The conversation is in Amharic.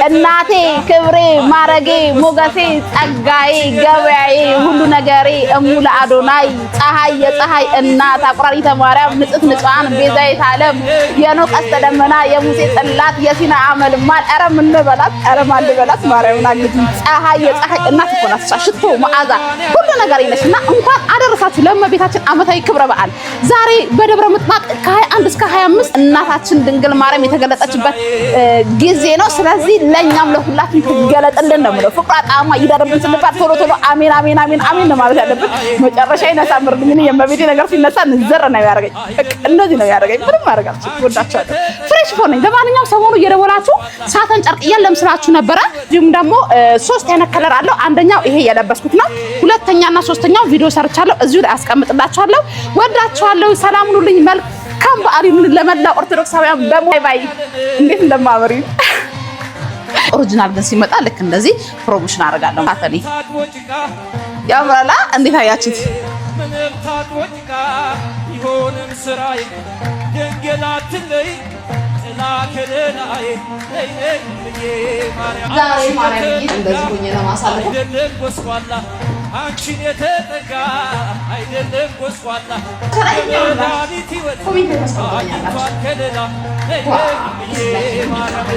እናቴ ክብሬ ማረጌ ሞገሴ ጸጋዬ ገበያዬ ሁሉ ነገሬ እሙለ አዶናይ ፀሐይ የፀሐይ እናት አቁራሪተ ማርያም ንጽሕት ንጹሐን ቤዛዊተ ዓለም የኖህ ቀስተ ደመና የሙሴ ጽላት የሲና አመልማል ኧረ ምን በላት ኧረ ማን በላት ማርያምን አግጂ ፀሐይ የፀሐይ እናት እኮ ናት ሽቶ መዓዛ ሁሉ ነገር ይነስና እንኳን አደረሳችሁ ለእመቤታችን ዓመታዊ ክብረ በዓል ዛሬ በደብረ ምጥማቅ ከ21 እስከ 25 እናታችን ድንግል ማርያም የተገለጠችበት ጊዜ ነው። ስለዚህ ለኛም ለሁላችን ትገለጥልን ነው ማለት ፍቅሯ ጣዕሟ ይደርብን ስንባል ቶሎ ቶሎ አሜን አሜን አሜን አሜን ነው ማለት ያለብን። መጨረሻ ይነሳምርልኝ እኔ የእመቤቴ ነገር ሲነሳ ንዘር ነው ያደርገኝ። እንደዚህ ነው ያደርገኝ። ምንም ማድረግ አልችልም። ወዳቻለሁ። ፍሬሽ ፎር ነኝ። ለማንኛውም ሰሞኑ እየደወላችሁ ሳተን ጨርቅ የለም ስላችሁ ነበረ። እንዲሁም ደግሞ 3 አይነት ከለር አለው። አንደኛው ይሄ የለበስኩት ነው። ሁለተኛና ሶስተኛው ቪዲዮ ሰርቻለሁ እዚሁ ላይ አስቀምጥላችኋለሁ። ወዳችኋለሁ። ሰላም ሁኑልኝ። መልካም በዓል ይሁን ለመላው ኦርቶዶክሳውያን በሙሉ። ባይ እንዴት እንደማመሪ ኦሪጂናል ግን ሲመጣ ልክ እንደዚህ ፕሮሞሽን አደርጋለሁ። ታተኒ ያምራላ። እንዴት አያችሁት? ምንም ታጥቦጭቃ ይሆንም ስራዬ ደንገላትለይ ላከለናዬ ዛሬ ማርያም እንደዚህ ሆኜ ለማሳለፍ አይደለም ጎስቋላ አንቺን የተጠጋ አይደለም ጎስቋላ ከዳኒት ይወጣ አይቷል ከለላ ማርያም